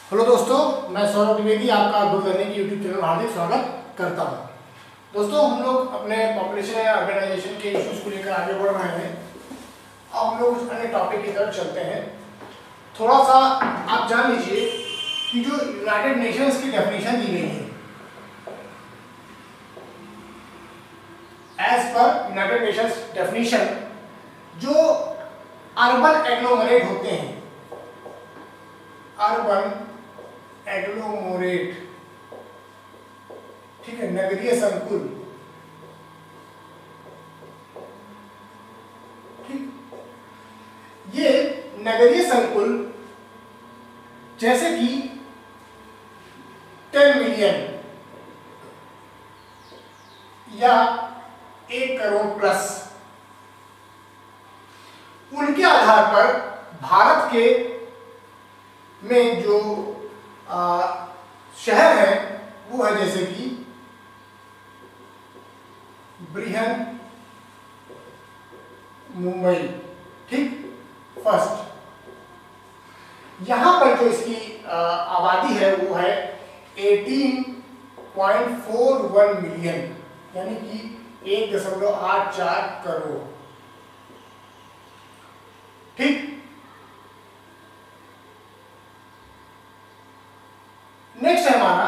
Hello दोस्तों, मैं सौरभ द्विवेदी आपका ग्रो लर्निंग के यूट्यूब चैनल में हार्दिक स्वागत करता हूं। दोस्तों, हम लोग अपने पॉपुलेशन या अर्बनाइजेशन के इश्यूज को लेकर आगे बढ़ रहे हैं। अब हम लोग उस अन्य टॉपिक की तरफ चलते हैं। थोड़ा सा आप जान लीजिए कि जो यूनाइटेड नेशंस की डेफिनेशन दी गई है, as per United Nations definition, जो अर्बन एग्लोमरेट होते हैं, अर्बन एग्लोमरेट, ठीक है, नगरीय संकुल, ठीक, ये नगरीय संकुल जैसे कि 10 मिलियन या 1 करोड़ प्लस, उनके आधार पर भारत के में जो शहर है वो है जैसे कि बृहन मुंबई, ठीक, फर्स्ट। यहां पर जो इसकी आबादी है वो है 18.41 मिलियन, यानी कि 1.84 करोड़, ठीक। नेक्स्ट है हमारा,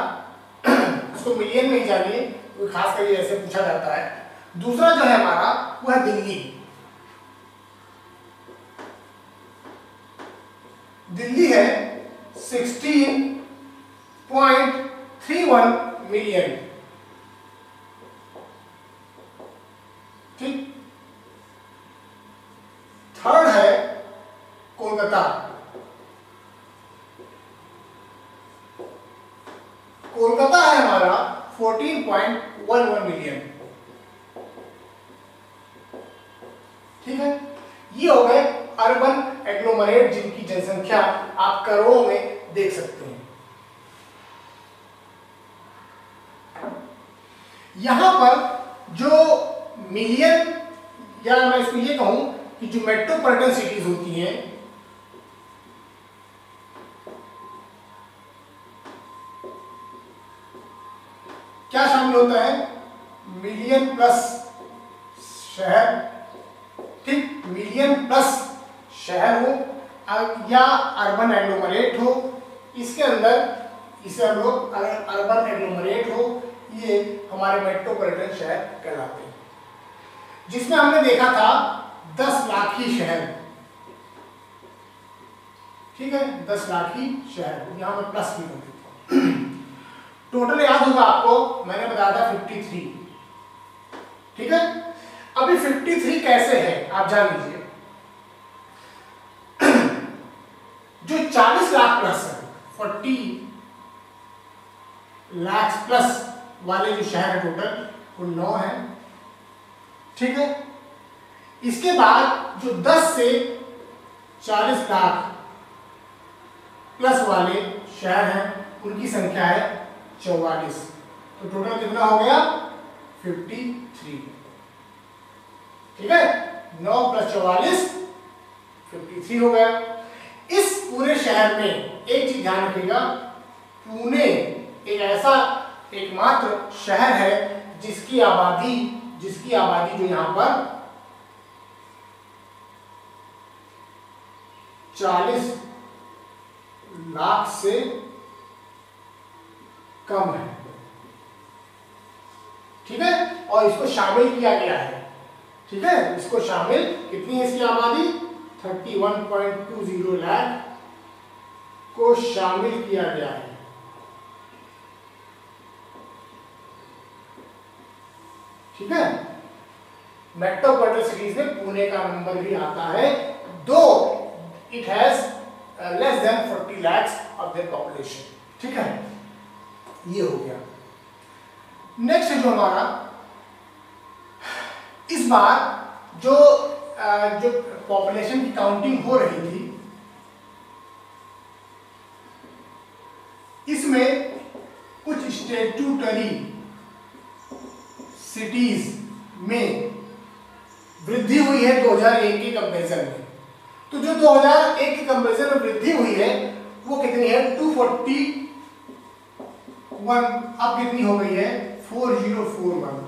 इसको मिलियन में ही जानिए, कोई खास करके ऐसे पूछा जाता है। दूसरा जो है हमारा वो है दिल्ली। दिल्ली है 16.31 मिलियन, ठीक। थर्ड है कोलकाता। कोलकाता है हमारा 14.11 मिलियन, ठीक है। ये हो गए अर्बन एग्लोमरेट जिनकी जनसंख्या आप करोड़ों में देख सकते हैं। यहां पर जो मिलियन, या मैं इसको ये कहूं कि जो मेट्रोपॉलिटन सिटीज होती हैं, क्या शामिल होता है? मिलियन प्लस शहर, ठीक, मिलियन प्लस शहर हो या अर्बन एग्लोमरेट हो, इसके अंदर इसे हम लोग अर्बन एग्लोमरेट हो, ये हमारे मेट्रोपॉलिटन शहर कहलाते हैं। जिसमें हमने देखा था 10 लाखी शहर, ठीक है, 10 लाखी शहर, यहां मैं प्लस भी कर देता हूं। टोटल याद होगा आपको, मैंने बताया था 53, ठीक है। अभी 53 कैसे है आप जान लीजिए। जो 40 लाख प्लस है, 40 लाख प्लस वाले जो शहर है टोटल वो 9 है, ठीक है। इसके बाद जो 10 से 40 लाख प्लस वाले शहर हैं उनकी संख्या है 44, तो टोटल कितना हो गया? 53, ठीक है। 9 + 44 53 हो गया। इस पूरे शहर में एक चीज ध्यान रखिएगा, पुणे एक ऐसा एकमात्र शहर है जिसकी आबादी जो यहां पर 40 लाख से कम है, ठीक है, और इसको शामिल किया गया है, ठीक है। इसको शामिल, कितनी है इसकी आबादी? 31.20 लाख को शामिल किया गया है, ठीक है। मेट्रोपॉलिटन सिटीज में पुणे का नंबर भी आता है, दो it has less than 40 lakh of their population, ठीक है। ये हो गया। नेक्स्ट जो हमारा, इस बार जो पॉपुलेशन की काउंटिंग हो रही थी, इसमें कुछ स्टैट्यूटरी सिटीज में वृद्धि हुई है 2001 के कंपैरिजन में। तो जो 2001 के कंपैरिजन में वृद्धि हुई है वो कितनी है 241, अब कितनी हो गई है 4041,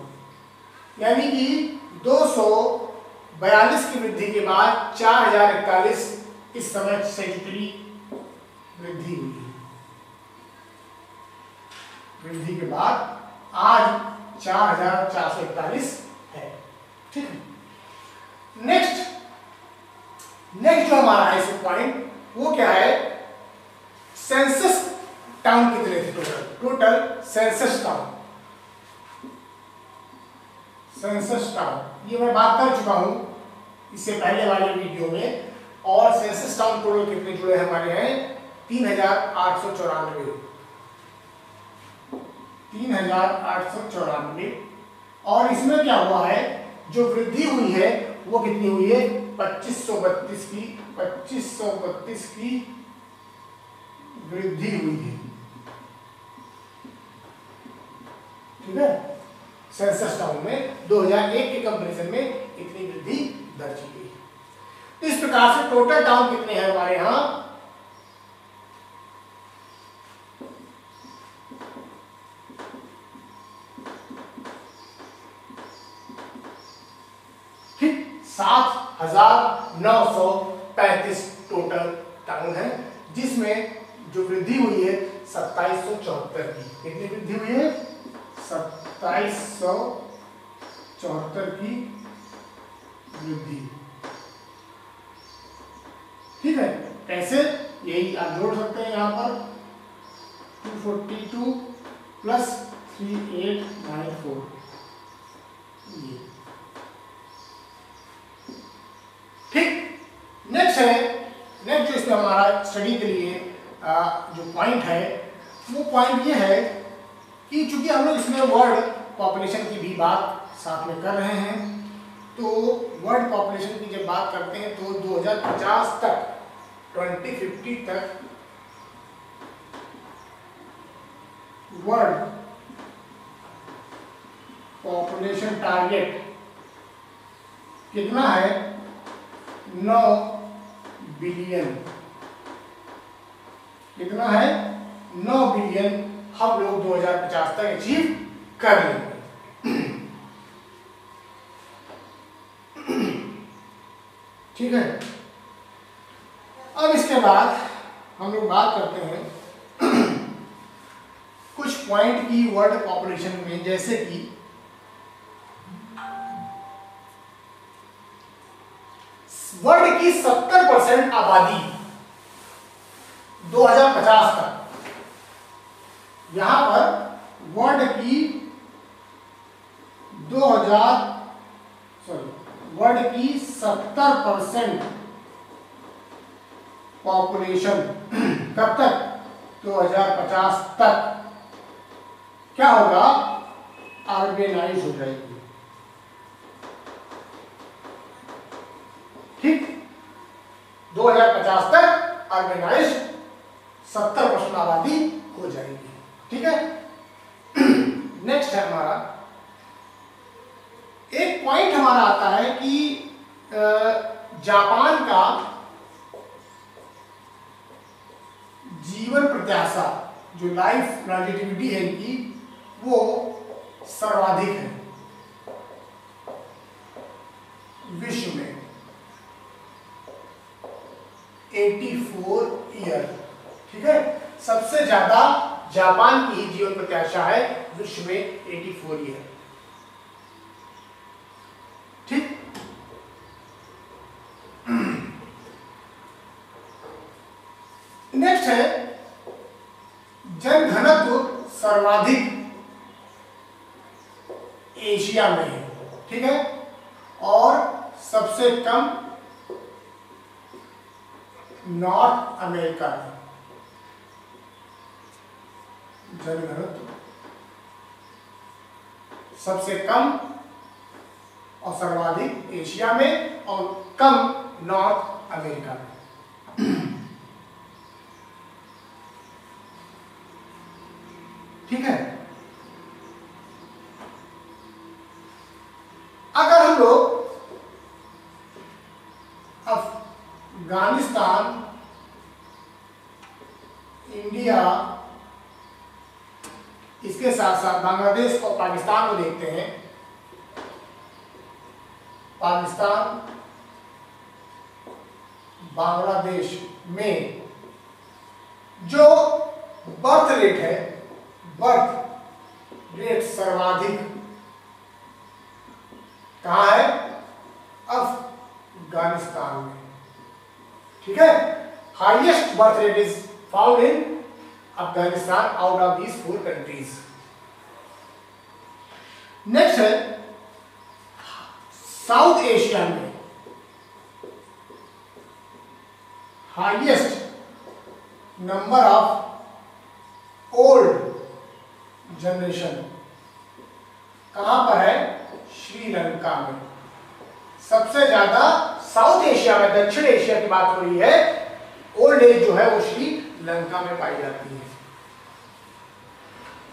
यानी कि 242 की वृद्धि के बाद 4041 इस समय से कितनी वृद्धि हुई है। वृद्धि के बाद आज 4441 है। ठीक है, नेक्स्ट जो हमारा है इस पॉइंट वो क्या है, सेंसस टाउन कितने थे टोटल सेंसस टाउन, ये मैं बात कर चुका हूं इससे पहले वाले वीडियो में। और सेंसस टाउन टोटल कितने जुड़े हमारे हैं 3894, 3894। और इसमें क्या हुआ है, जो वृद्धि हुई है वो कितनी हुई है 2532 की, 2532 की वृद्धि हुई है। ठीक है, सेंसस टाउन में 2001 के कंपैरिजन में इतनी वृद्धि दर्ज की गई। तो इस प्रकार से टोटल टाउन कितने हैं हमारे यहां, ठीक 7935 टोटल टाउन है, जिसमें जो वृद्धि हुई है 2774 की। कितनी वृद्धि हुई है 2774 की वृद्धि। ठीक है, कैसे, यही आप जोड़ सकते हैं यहां पर 242 प्लस 3894, ये ठीक। नेक्स्ट जो इसमें हमारा स्टडी के लिए जो पॉइंट है वो पॉइंट ये है कि चूंकि हम लोग इसमें वर्ल्ड पॉपुलेशन की भी बात साथ में कर रहे हैं, तो वर्ल्ड पॉपुलेशन की जब बात करते हैं तो 2050 तक 2050 तक वर्ल्ड पॉपुलेशन टारगेट कितना है 9 बिलियन। कितना है 9 बिलियन हम लोग 2050 तक अचीव कर लेंगे। ठीक है, अब इसके बाद हम लोग बात करते हैं कुछ पॉइंट की वर्ल्ड पॉपुलेशन में, जैसे कि वर्ल्ड की 70% आबादी 2050 तक, यहां पर वर्ल्ड की वर्ल्ड की 70% पॉपुलेशन कब तक 2050 तक क्या होगा, अर्बेनाइज हो जाएगी। ठीक, 2050 तक अर्बेनाइज 70% आबादी हो जाएगी। ठीक है, नेक्स्ट है हमारा एक पॉइंट हमारा आता है कि जापान का जीवन प्रत्याशा, जो लाइफ लॉन्जेटिविटी है इनकी, वो सर्वाधिक है विश्व में, 84 ईयर। ठीक है, सबसे ज्यादा जापान की जीवन प्रत्याशा है विश्व में 84 ईयर। ठीक, नेक्स्ट है जनघनत्व सर्वाधिक एशिया में है। ठीक है, और सबसे कम नॉर्थ अमेरिका में। जनघनत्व सबसे कम और सर्वाधिक एशिया में और कम नॉर्थ अमेरिका में। ठीक है, अगर हम लोग अफगानिस्तान इंडिया, इसके साथ साथ बांग्लादेश और पाकिस्तान को देखते हैं। पाकिस्तान बांग्लादेश में जो बर्थ रेट है, बर्थ रेट सर्वाधिक कहां है? अफगानिस्तान में। ठीक है, highest birth rate is found in Afghanistan out of these 4 countries. Next है साउथ एशिया में highest number of old generation कहां पर है? श्रीलंका में। सबसे ज्यादा साउथ एशिया में, दक्षिण एशिया की बात हो रही है, ओल्ड एज जो है वो श्रीलंका में पाई जाती है।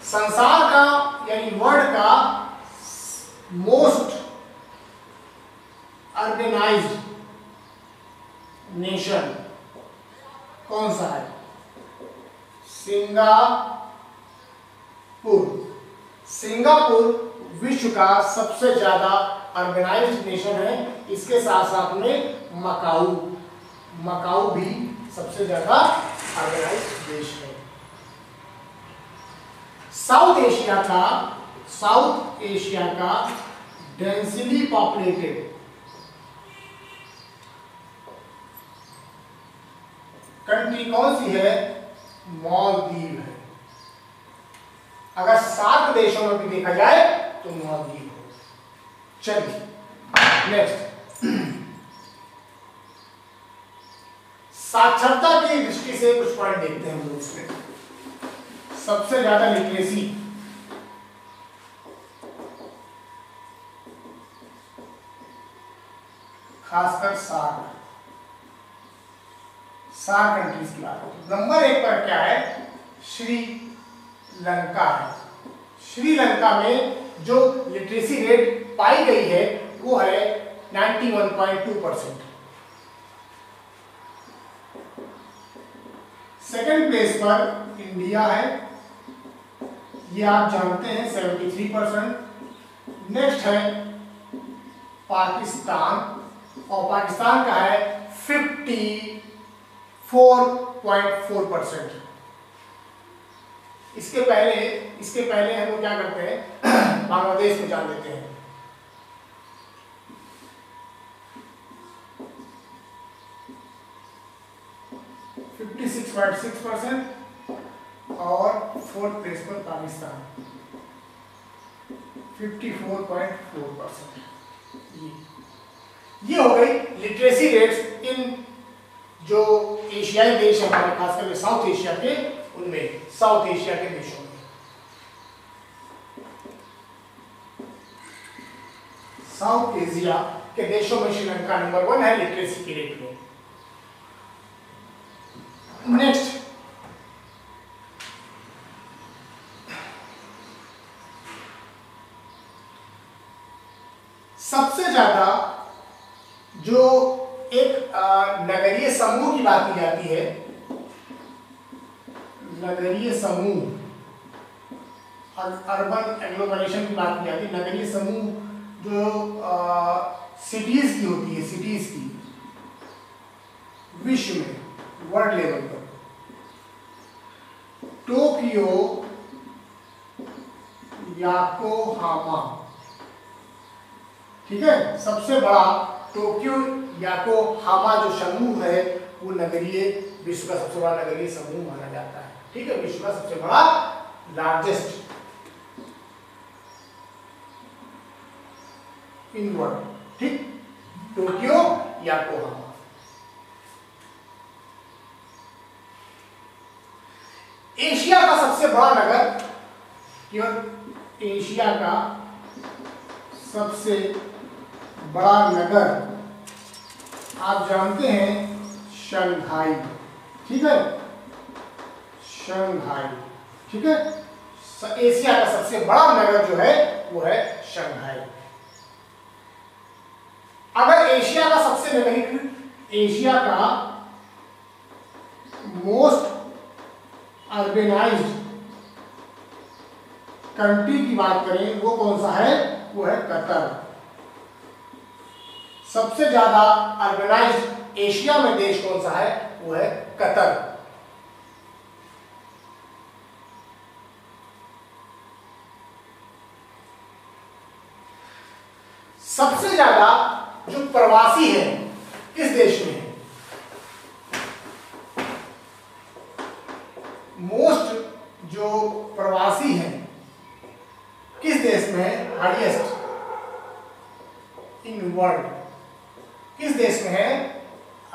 संसार का यानी वर्ल्ड का मोस्ट अर्बनाइज्ड नेशन कौन सा है? सिंगापुर। सिंगापुर विश्व का सबसे ज्यादा अर्बनाइज्ड नेशन है। इसके साथ साथ में मकाऊ भी सबसे ज्यादा अर्बनाइज्ड देश है। साउथ एशिया का डेंसली पॉपुलेटेड कंट्री कौन सी है? मालदीव है। अगर 7 देशों में भी देखा जाए तो मालदीव है। चलिए नेक्स्ट, साक्षरता की दृष्टि से कुछ पॉइंट देखते हैं हम लोग इसमें। सबसे ज्यादा लिटरेसी खासकर सार्क कंट्रीज की बात होती है। नंबर 1 पर क्या है? श्रीलंका है। श्रीलंका में जो लिटरेसी रेट पाई गई है वो है 91.2%। सेकेंड प्लेस पर इंडिया है, ये आप जानते हैं 73%। नेक्स्ट है पाकिस्तान, और पाकिस्तान का है 54.4%। इसके पहले हम लोग क्या करते हैं? बांग्लादेश को जान लेते हैं। और 4th प्लेस पर पाकिस्तान 54.4%। ये हो गई लिटरेसी रेट्स इन जो एशियाई देश है हमारे, खासकर साउथ एशिया के, उनमें साउथ एशिया के देशों में। साउथ एशिया के देशों में श्रीलंका नंबर 1 है लिटरेसी के रेट में। नेक्स्ट, सबसे ज्यादा जो एक नगरीय समूह की बात की जाती है, नगरीय समूह, अर्बन एग्लोमरेशन की बात की जाती है। नगरीय समूह जो सिटीज की होती है, सिटीज की विश्व में वर्ल्ड लेवल पर टोक्यो, योकोहामा, ठीक है, सबसे बड़ा टोक्यो योकोहामा जो समूह है वो नगरीय, विश्व का सबसे बड़ा नगरीय समूह माना जाता है। ठीक है, विश्व का सबसे बड़ा लार्जेस्ट इन वर्ल्ड, ठीक, टोक्यो योकोहामा। एशिया का सबसे बड़ा नगर, केवल एशिया का सबसे बड़ा नगर आप जानते हैं शंघाई, ठीक है, शंघाई, ठीक है। एशिया का सबसे बड़ा नगर जो है वो है शंघाई। अगर एशिया का सबसे नगरीकृत, एशिया का मोस्ट अर्बेनाइज्ड कंट्री की बात करें वो कौन सा है, वो है कतर। सबसे ज्यादा अर्बेनाइज्ड एशिया में देश कौन सा है, वो है कतर। सबसे ज्यादा जो प्रवासी है किस देश में है, मोस्ट जो प्रवासी हैं किस देश में है, हाईएस्ट इन वर्ल्ड किस देश में है,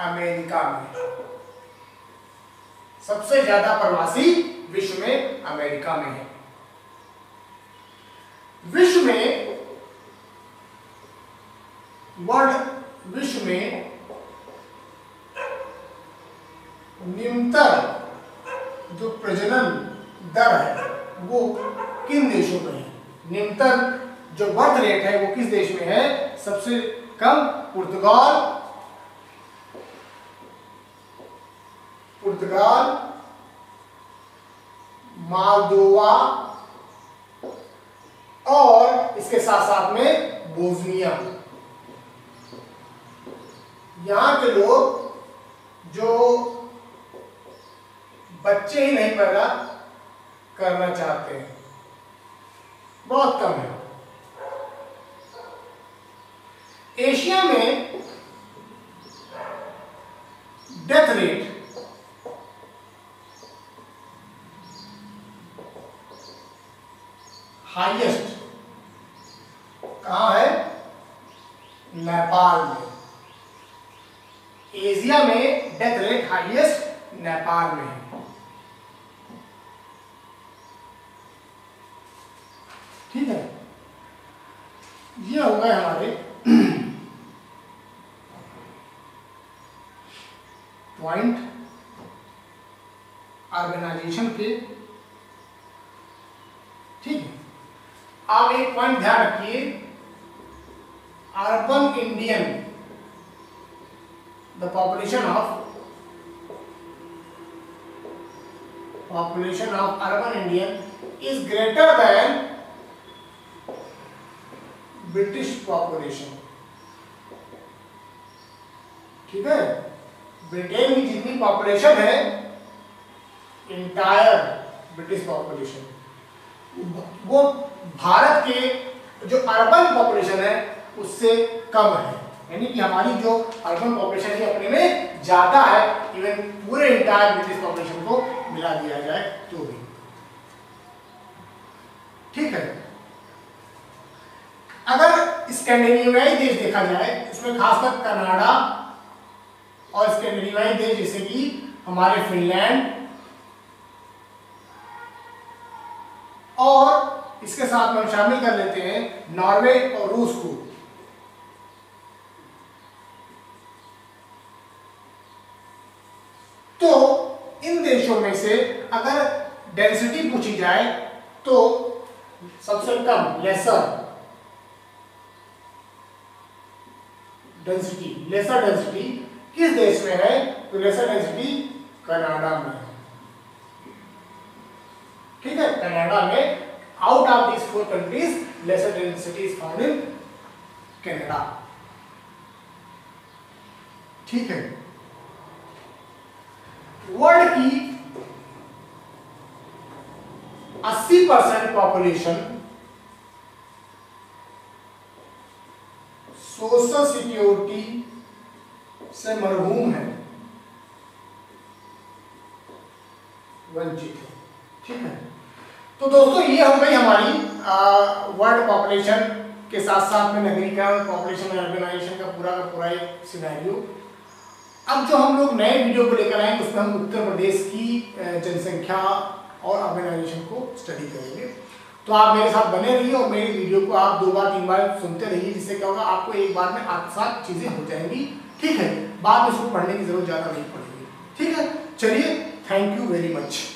अमेरिका में। सबसे ज्यादा प्रवासी विश्व में अमेरिका में है। विश्व में निम्नतर जो प्रजनन दर है वो किन देशों में है, निम्नतर जो बर्थ रेट है वो किस देश में है, सबसे कम पुर्तगाल, मालदोवा और इसके साथ साथ में बोस्निया। यहां के लोग जो बच्चे ही नहीं पैदा करना चाहते हैं, बहुत कम है। एशिया में डेथ रेट हाईएस्ट कहां है, नेपाल में। एशिया में डेथ रेट हाईएस्ट नेपाल में है। ठीक है, ये हो गए हमारे पॉइंट ऑर्गेनाइजेशन के। ठीक है, आप एक पॉइंट ध्यान रखिए, urban Indian, the population of urban Indian is greater than British population. ठीक है, ब्रिटेन की जितनी पॉपुलेशन है, इंटायर ब्रिटिश पॉपुलेशन, वो भारत के जो अर्बन पॉपुलेशन है उससे कम है। यानी कि हमारी जो अर्बन पॉपुलेशन है अपने में ज्यादा है, इवन पूरे इंटायर ब्रिटिश पॉपुलेशन को मिला दिया जाए तो भी। ठीक है, अगर स्कैंडिनेवियाई देश देखा जाए, इसमें खासकर कनाडा और स्कैंडिनेवियाई देश जैसे कि हमारे फिनलैंड और इसके साथ में हम शामिल कर लेते हैं नॉर्वे और रूस को। तो इन देशों में से अगर डेंसिटी पूछी जाए तो सबसे कम लेसर डेंसिटी किस देश में है, तो लेसर डेंसिटी कनाडा में है। ठीक है, कनाडा में out of this 4 countries lesser density is found in Canada. ठीक है, वर्ल्ड की 80% पॉपुलेशन सोशल सिक्योरिटी से मरहूम है, वंचित है। ठीक है, तो दोस्तों ये हो गई हमारी वर्ल्ड पॉपुलेशन के साथ साथ में नगरीकरण, पॉपुलेशन ऑर्गेनाइजेशन का पूरा एक सिनेरियो। अब जो हम लोग नए वीडियो को लेकर आएंगे उसमें हम उत्तर प्रदेश की जनसंख्या और ऑर्गेनाइजेशन को स्टडी करेंगे। तो आप मेरे साथ बने रहिए और मेरी वीडियो को आप 2 बार 3 बार सुनते रहिए, जिससे क्या होगा, आपको एक बार में आसान चीजें हो जाएंगी। ठीक है, बाद में इसको पढ़ने की जरूरत ज्यादा नहीं पड़ेगी। ठीक है, चलिए, थैंक यू वेरी मच।